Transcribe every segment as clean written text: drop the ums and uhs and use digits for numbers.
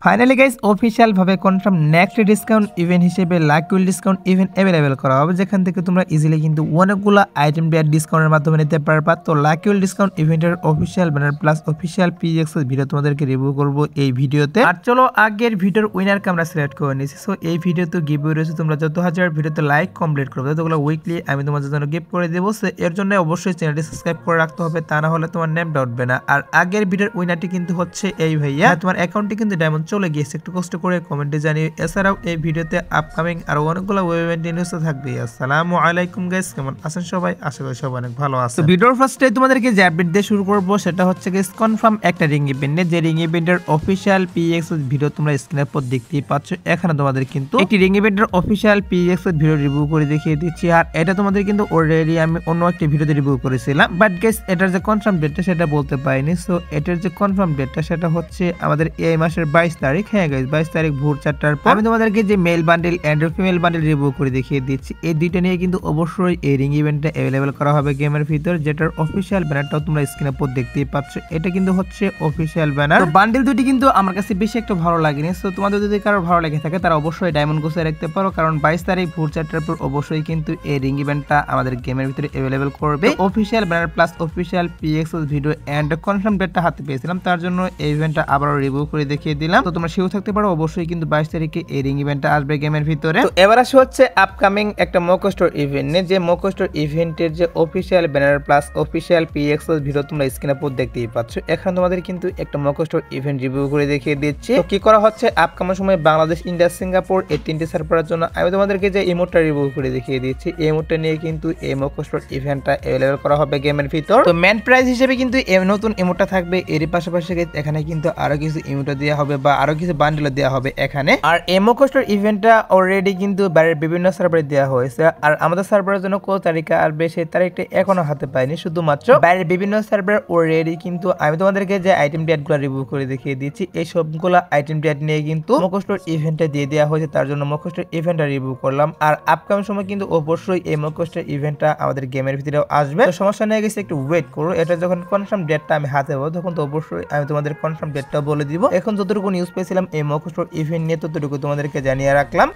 Finally guys official ভাবে confirm next discount event হিসেবে লাকুইল discount event available করা হবে, যেখান থেকে তোমরা ইজিলি কিন্তু অনেকগুলো আইটেম ডিয়ার ডিসকাউন্টের মাধ্যমে নিতে পারবা। তো লাকুইল ডিসকাউন্ট ইভেন্টের official banner plus official PX video তোমাদেরকে রিভিউ করব এই ভিডিওতে। আর চলো আগের ভিডিওর উইনারকে আমরা সিলেক্ট করে নিয়েছি। সো এই ভিডিওতে গিভওয়ে রয়েছে, তোমরা যত হাজার ভিডিওতে লাইক কমপ্লিট করবে ততগুলো উইকলি আমি তোমাদের জন্য গিফট করে দেবো। সো এর জন্য অবশ্যই চ্যানেলটি সাবস্ক্রাইব করে রাখতে হবে, তা না হলে তোমার নেমটা উঠবে না। আর আগের ভিডিওর উইনারটি কিন্তু হচ্ছে এই ভাইয়া, তোমার অ্যাকাউন্টে কিন্তু ডায়মন্ড চলে গিয়েছে, একটু কষ্ট করে কমেন্টে জানিয়ে। এছাড়াও এই ভিডিওতে আপকামিং আরো অনেকগুলো ওয়েব ইভেন্ট নিউজ থাকবে। আসসালামু আলাইকুম গাইস, কেমন আছেন সবাই? আশা করি সবাই অনেক ভালো আছে। ভিডিওর ফার্স্টে তোমাদেরকে যে আপডেট দিয়ে শুরু করব সেটা হচ্ছে গাইস কনফার্ম একটা রিং ইভেন্ট, যে রিং ইভেন্টের অফিশিয়াল পিএক্স ভিডিও তোমরা স্ক্রিনের পর দেখতেই পাচ্ছ। এখানে তোমাদের কিন্তু একটি রিং ইভেন্টের অফিশিয়াল পিএক্স ভিডিও রিভিউ করে দেখিয়ে দিচ্ছি। আর এটা তোমাদের কিন্তু অলরেডি আমি অন্য একটা ভিডিওতে রিভিউ করেছিলাম, বাট গাইস এটার যে কনফার্ম ডেটটা সেটা বলতে পারিনি। সো এটার যে কনফার্ম ডেটটা সেটা হচ্ছে আমাদের এই মাসের 22 তারিখ। হ্যাঁ গাইস 22 তারিখ ভোর 4টার পর আমি তোমাদেরকে যে male bundle and female bundle review করে দেখিয়ে দিচ্ছি। এই দুইটা নিয়ে কিন্তু অবশ্যই এই রিং ইভেন্টটা अवेलेबल করা হবে গেমের ভিতর, যেটার অফিশিয়াল ব্যানারটাও তোমরা স্ক্রিনের উপর দেখতেই পাচ্ছ। এটা কিন্তু হচ্ছে অফিশিয়াল ব্যানার। তো বান্ডেল দুটি কিন্তু আমার কাছে বেশি একটা ভালো লাগেনি। সো তোমাদের যদি কারো ভালো লেগে থাকে তারা অবশ্যই ডায়মন্ড গোছে রাখতে পারো, কারণ 22 তারিখ ভোর 4টার পর অবশ্যই কিন্তু এই রিং ইভেন্টটা আমাদের গেমের ভিতরে अवेलेबल করবে। Official banner plus official PX video and confirm ডেটটা হাতে পেয়েছিলাম, তার জন্য এই ইভেন্টটা আবারও রিভিউ করে দেখিয়ে দিলাম। তো তোমরা শিওর থাকতে পারো অবশ্যই কিন্তু 22 তারিখে এই রিং ইভেন্টটা আসবে গেমের ভিতরে। তো এবার আসে হচ্ছে আপকামিং একটা মকো স্টোর ইভেন্ট, যে মকো স্টোর ইভেন্টের যে official banner plus official PX video তোমরা স্ক্রিনে উপর দেখতেই পাচ্ছ। এখানে তোমাদের কিন্তু একটা মকো স্টোর ইভেন্ট রিভিউ করে দেখিয়ে দিচ্ছি। তো কি করা হচ্ছে আপকামিং সময় বাংলাদেশ, ইন্ডিয়া, সিঙ্গাপুর এই তিনটি সার্ভারের জন্য আমি তোমাদেরকে যে ইমোটটা রিভিউ করে দেখিয়ে দিচ্ছি, এই ইমোটটা নিয়ে কিন্তু এই মকো স্টোর ইভেন্টটা अवेलेबल করা হবে গেমের ভিতর। তো মেন প্রাইজ হিসেবে কিন্তু এই নতুন ইমোটটা থাকবে, এর পাশাপাশি এখানে কিন্তু আরো কিছু ইমোট দেওয়া হবে বা আরো কিছু বান্ডেল দেওয়া হবে এখানে। আর এই মকো স্টোর ইভেন্টটা অলরেডি কিন্তু বাইরের বিভিন্ন সার্ভারে দেওয়া হয়েছে, আর আমাদের সার্ভারের জন্য কত তারিখে আসবে সেই তারিখটা এখনো হাতে পাইনি, শুধুমাত্র বাইরের বিভিন্ন সার্ভার অলরেডি কিন্তু আমি তোমাদেরকে যে আইটেম ডেটগুলো রিভিউ করে দেখিয়ে দিচ্ছি, এই সবগুলো আইটেম ডেট নিয়ে কিন্তু মকো স্টোর ইভেন্টটা দিয়ে দেওয়া হয়েছে, তার জন্য মকো স্টোর ইভেন্টটা রিভিউ করলাম। আর আপকামিং সময় কিন্তু অবশ্যই এই মকো স্টোর ইভেন্টটা আমাদের গেমের ভিতরেও আসবে। তো সমস্যা নিয়ে গেছে, একটু ওয়েট করো, এটা যখন কনফার্ম ডেটটা আমি হাতে পাবো তখন তো অবশ্যই আমি তোমাদের কনফার্ম ডেটটা বলে দিব। এখন যতটুকু নিউজ পেয়েছিলাম এই মকো স্টোর ইভেন্ট নিয়ে ততটুকু তোমাদেরকে জানিয়ে রাখলাম।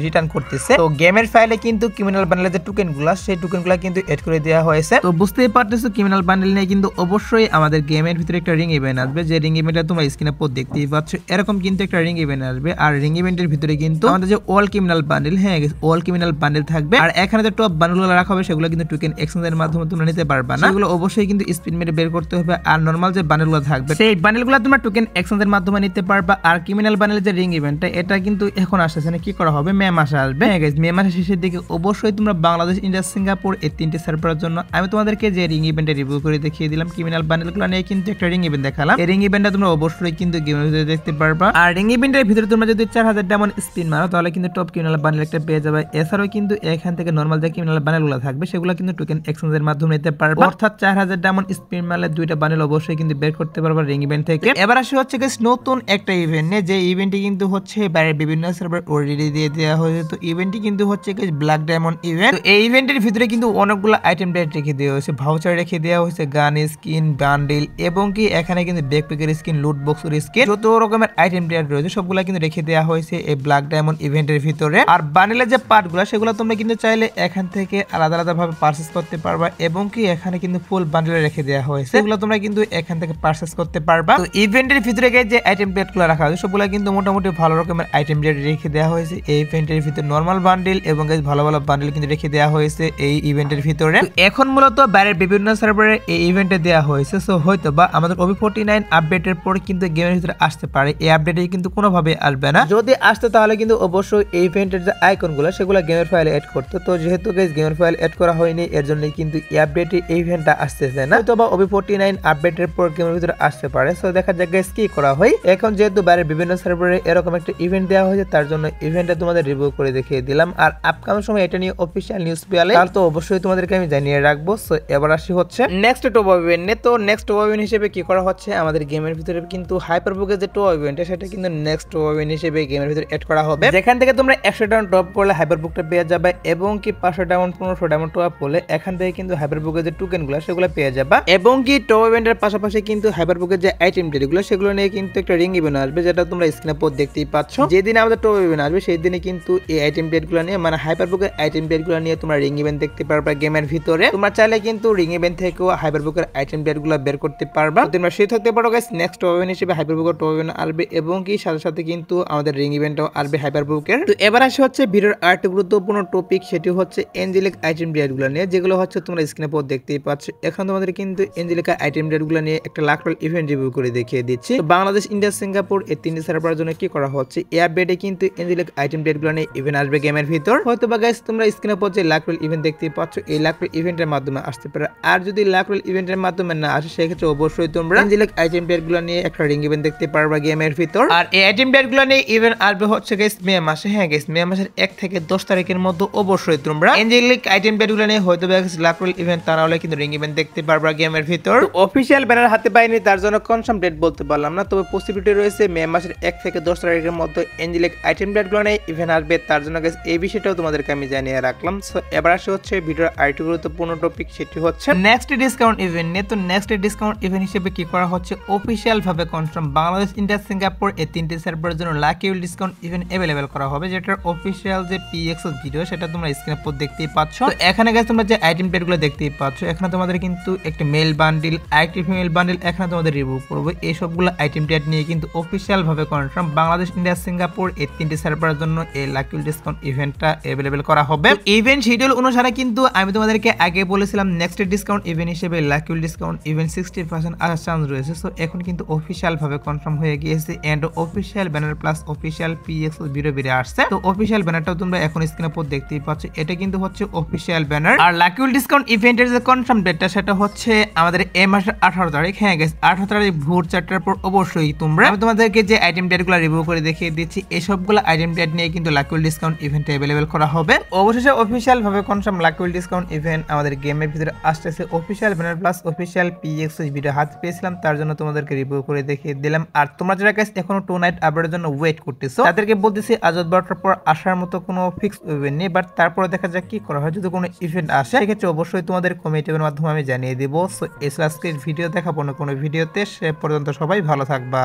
রিটার্ন করতেছে, তো গেমের ফাইলে কিন্তু ক্রিমিনাল বান্ডেলের যে টোকেনগুলো সেই টোকেনগুলো কিন্তু এড করে দেওয়া হয়েছে। তো বুঝতেই পারতেছো ক্রিমিনাল বান্ডেল নিয়ে কিন্তু অবশ্যই আমাদের গেমের ভিতরে একটা রিং ইভেন্ট আসবে, যে রিং ইভেন্টটা তোমরা স্ক্রিনে পর দেখতেই পাচ্ছ। এরকম কিন্তু একটা রিং ইভেন্ট আসবে, আর রিং ইভেন্টের ভিতরে কিন্তু আমাদের যে অল ক্রিমিনাল বান্ডেল, হ্যাঁ অল ক্রিমিনাল বান্ডেল থাকবে। আর এখানে যে টপ বান্ডেলগুলো রাখা হবে সেগুলো কিন্তু টোকেন এক্সচেঞ্জের মাধ্যমে তোমরা নিতে পারবা না, সেগুলো অবশ্যই কিন্তু স্পিড মেরে বের করতে হবে। আর নরমাল যে বান্ডেলগুলো থাকবে সেই বান্ডেলগুলো তোমরা টোকেন এক্সচেঞ্জের মাধ্যমে নিতে পারবা। আর ক্রিমিনাল বান্ডেলের যে রিং ইভেন্টটা এটা কিন্তু এখন আসছে না, কি করা হবে মে মাসে আসবে। হ্যাঁ গাইস মে মাসের শেষের দিকে অবশ্যই তোমরা বাংলাদেশ, ইন্ডিয়া, সিঙ্গাপুর এই তিনটি সার্ভারের জন্য আমি তোমাদেরকে যে রিং ইভেন্টে রিভিউ করে দেখিয়ে দিলাম, ক্রিমিনাল বান্ডেলগুলো নিয়ে কিন্তু একটা রিং ইভেন্ট দেখালাম। এই রিং ইভেন্টটা তোমরা অবশ্যই কিন্তু গেমের ভিতরে দেখতে পারবা। আর রিং ইভেন্টের ভিতরে তোমরা যদি 4000 ডায়মন্ড স্পিন মারো তাহলে কিন্তু টপ ক্রিমিনাল বান্ডেল একটা পেয়ে যাবে। এছাড়াও কিন্তু এখান থেকে নরমাল যে ক্রিমিনাল বান্ডেলগুলো থাকবে সেগুলো কিন্তু টোকেন এক্সচেঞ্জের মাধ্যমে নিতে পারবা, অর্থাৎ 4000 ডায়মন্ড স্পিন মারলে দুইটা বান্ডেল অবশ্যই কিন্তু বের করতে পারবা রিং ইভেন্ট থেকে। এবার আসে হচ্ছে গাইস নতুন একটা ইভেন্ট, যে ইভেন্টটি কিন্তু হচ্ছে বাইরের বিভিন্ন সার্ভার অলরেডি দিয়ে দেওয়া হয়েছে। তো ইভেন্টটি কিন্তু হচ্ছে গাইস ব্ল্যাক ডায়মন্ড ইভেন্ট। তো এই ইভেন্টের ভিতরে কিন্তু অনেকগুলো আইটেম ডেট রেখে দেওয়া হয়েছে, ভাউচার রেখে দেওয়া হয়েছে, গান স্কিন, বান্ডেল এবং কি এখানে কিন্তু ব্যাকপ্যাকের স্কিন, লুট বক্সের স্কিন, যত রকমের আইটেম ডেট রয়েছে সবগুলো কিন্তু রেখে দেওয়া হয়েছে এই ব্ল্যাক ডায়মন্ড ইভেন্টের ভিতরে। আর বান্ডেলের যে পার্টগুলো সেগুলো তোমরা কিন্তু চাইলে এখান থেকে আলাদা আলাদা ভাবে পারচেজ করতে পারবা, এবং কি এখানে কিন্তু ফুল বান্ডেলে রেখে দেওয়া হয়েছে, এগুলো তোমরা কিন্তু এখান থেকে পারচেজ করতে পারবা। তো ইভেন্টের ভিতরে যে আইটেম ডেটগুলো রাখা হয়েছে সবগুলো কিন্তু মোটামুটি ভালো রকমের আইটেম ডেট রেখে দেওয়া হয়েছে এই ইভেন্টের ভিতরে। নরমাল বান্ডেল এবং ভালো ভালো বান্ডেল কিন্তু রেখে দেওয়া হয়েছে এই ইভেন্টের ভিতরে। এখন মূলত বাইরের বিভিন্ন সার্ভারে এই ইভেন্টে দেওয়া হয়েছে। সো হয়তো বা আমাদের OB49 আপডেটের পর কিন্তু গেমের ভিতরে আসতে পারে, এই আপডেটে কিন্তু কোনোভাবে আসবে না। যদি আসতে তাহলে কিন্তু অবশ্যই এই ইভেন্টের যে আইকনগুলো সেগুলো গেমের ফাইলে এড করতে। তো যেহেতু গাইস গেমের ফাইল এড করা হয়নি এর জন্য কিন্তু এই আপডেটে এই ইভেন্টটা আসতেছে না, হয়তো বা OB49 আপডেটের পর গেমের ভিতরে আসতে পারে। সো দেখা যাক গাইস কি করা হয়। এখন যেহেতু বাইরের বিভিন্ন সার্ভারে এরকম একটা ইভেন্ট দেওয়া হয়েছে তার জন্য ইভেন্টটা তোমাদের রিভিউ করে দেখিয়ে দিলাম। আর আপকামিং সময় এটা নিয়ে অফিশিয়াল নিউজ পেলে তাহলে তো অবশ্যই তোমাদেরকে আমি জানিয়ে রাখবো। সো এবার আসি হচ্ছে নেক্সট টপ ইভেন্ট। তো নেক্সট টপ ইভেন্ট হিসেবে কি করা হচ্ছে, আমাদের গেমের ভিতরে কিন্তু হাইপারবুকের যে টপ ইভেন্ট সেটা কিন্তু নেক্সট টপ ইভেন্ট হিসেবে গেমের ভিতরে এড করা হবে, যেখান থেকে তোমরা 100 ডায়মন্ড টপ করলে হাইপারবুকটা পেয়ে যাবে, এবং কি 500 ডায়মন্ড 1500 ডায়মন্ড টপ করলে এখান থেকে কিন্তু হাইপারবুকের যে টোকেনগুলো সেগুলো পেয়ে যাবা। এবং কি টপ ইভেন্টের পাশাপাশি কিন্তু হাইপারবুকের যে আইটেম ডেটগুলো সেগুলো নিয়ে কিন্তু একটা রিং ইভেন্ট আসবে, আসবে, যেটা তোমরা স্ক্রিনে পর দেখতেই পাচ্ছ। যেদিন আমাদের টপ ইভেন্ট আসবে সেই দিনে কিন্তু এই আইটেম প্লেটগুলো নিয়ে মানে হাইপারবুকের আইটেম প্লেটগুলো নিয়ে তোমরা রিং ইভেন্ট দেখতে পারবা গেমের ভিতরে। তোমরা চাইলে কিন্তু রিং ইভেন্ট থেকেও হাইপারবুকের আইটেম প্লেটগুলো বের করতে পারবা। তোমরা সেই থাকতে পারো গাইস, নেক্সট টপ ইভেন্ট হিসেবে হাইপারবুকের টপ ইভেন্ট আসবে এবং কি সাথে সাথে কিন্তু আমাদের রিং ইভেন্টও আসবে হাইপারবুকের। তো এবার আসে হচ্ছে ভিডিওর আরেকটা গুরুত্বপূর্ণ টপিক, সেটি হচ্ছে এঞ্জেলিক আইটেম প্লেটগুলো নিয়ে, যেগুলো হচ্ছে তোমরা স্ক্রিনে পর দেখতেই পাচ্ছ। এখন তোমাদের কিন্তু এঞ্জেলিকা আইটেম প্লেটগুলো নিয়ে একটা লাকরল ইভেন্ট রিভিউ করে দেখিয়ে দিচ্ছি। বাংলাদেশ, ইন্ডিয়া, সিঙ্গাপুর এই তিনটি সার্ভারের জন্য কি করা হচ্ছে, এই আপডেটে কিন্তু এঞ্জেলিক আইটেম প্লেটগুলো নিয়ে ইভেন্ট আসবে গেমের ভিতর। হয়তো বা গাইস তোমরা স্ক্রিনে পর যে লাকরল ইভেন্ট দেখতেই পাচ্ছ, এই লাকরল ইভেন্টের মাধ্যমে আসতে পারে। আর যদি লাকরল ইভেন্টের মাধ্যমে না আসে সেক্ষেত্রে অবশ্যই তোমরা এঞ্জেলিক আইটেম প্লেটগুলো নিয়ে একটা রিং ইভেন্ট দেখতে পারবা গেমের ভিতর। আর এই আইটেম প্লেটগুলো নিয়ে ইভেন্ট আসবে হচ্ছে গাইস মে মাসে। হ্যাঁ গাইস, মে মাসের 1 থেকে 10 তারিখের মধ্যে অবশ্যই তোমরা এঞ্জেলিক আইটেম প্লেটগুলো নিয়ে হয়তো বা লাকরল ইভেন্ট তা না হলে কিন্তু রিং ইভেন্ট দেখতে পারবা গেমের ভিতর। অফিশিয়াল ব্যানার হাতে পাইনি তার জন্য কনফার্ম ডেট বলতে পারলাম না, তবে পসিবিলিটি রয়েছে মে মাসের 1 থেকে 10 তারিখের মধ্যে এঞ্জেলিক আইটেম প্লেটগুলো নিয়ে ইভেন্ট আসবে। তার জন্য গাইস এই বিষয়টাও তোমাদেরকে আমি জানিয়ে রাখলাম। সো এবার আসে হচ্ছে ভিডিওর আরেকটি গুরুত্বপূর্ণ টপিক, সেটি হচ্ছে নেক্সট ডিসকাউন্ট ইভেন্ট নিয়ে। তো নেক্সট ডিসকাউন্ট ইভেন্ট হিসেবে কি করা হচ্ছে, অফিশিয়াল ভাবে কনফার্ম বাংলাদেশ, ইন্ডিয়া, সিঙ্গাপুর এই তিনটি সার্ভারের জন্য lucky wheel discount event available করা হবে, যেটার অফিশিয়াল যে পিএক্স ভিডিও সেটা তোমরা স্ক্রিনে পর দেখতেই পাচ্ছ। তো এখানে গাইস তোমরা যে আইটেম প্লেটগুলো দেখতেই পাচ্ছ, এখানে তোমাদের কিন্তু একটা মেল বান্ডিল, আরেকটি ফিমেল বান্ডিল এখানে তোমাদের রিভিউ করবো। এই সবগুলো আইটেম প্লেট নিয়ে কিন্তু অফিশিয়াল ভাবে কনফার্ম বাংলাদেশ, ইন্ডিয়া, সিঙ্গাপুর এই তিনটি সার্ভারের জন্য এই লাকি উইল ডিসকাউন্ট ইভেন্টটা অ্যাভেলেবেল করা হবে। ইভেন্ট শিডিউল অনুসারে কিন্তু আমি তোমাদেরকে আগে বলেছিলাম নেক্সট ডিসকাউন্ট ইভেন্ট হিসেবে লাকি উইল ডিসকাউন্ট ইভেন্ট 60% আসার চান্স রয়েছে। সো এখন কিন্তু অফিশিয়াল ভাবে কনফার্ম হয়ে গিয়েছে and official banner plus official PX video বেরিয়ে আসছে। তো অফিশিয়াল ব্যানারটাও তোমরা এখন স্ক্রিনে পর দেখতেই পাচ্ছ, এটা কিন্তু হচ্ছে অফিশিয়াল ব্যানার। আর লাকি উইল ডিসকাউন্ট ইভেন্টের যে কনফার্ম ডেটটা সেটা হচ্ছে আমাদের এই মাসের 18 তারিখ। হ্যাঁ গাইস, 18 তারিখ ভোর 4টার পর অবশ্যই তোমরা আমি তোমাদেরকে যে আইটেম ডেটগুলো রিভিউ করে দেখিয়ে দিচ্ছি, এই সবগুলো আইটেম ডেট নিয়ে কিন্তু lucky wheel discount event available করা হবে। অবশেষে অফিশিয়াল ভাবে confirm lucky wheel discount event আমাদের গেমের ভিতরে আসতেছে। Official banner plus official PX video হাতে পেয়েছিলাম, তার জন্য তোমাদেরকে রিভিউ করে দেখিয়ে দিলাম। আর তোমরা যারা গাইস এখনো 2 নাইট আপডেটের জন্য ওয়েট করতেছো তাদেরকে বলতেছি আজ 12টার পর আসার মতো কোনো ফিক্স ইভেন্ট নেই, বাট তারপরে দেখা যাক কি করা হয়। যদি কোনো ইভেন্ট আসে সেক্ষেত্রে অবশ্যই তোমাদের কমেন্টের মাধ্যমে আমি জানিয়ে দেবো। সো এই আজকের ভিডিও দেখাবো না কোনো ভিডিওতে, সে পর্যন্ত সবাই ভালো থাকবা।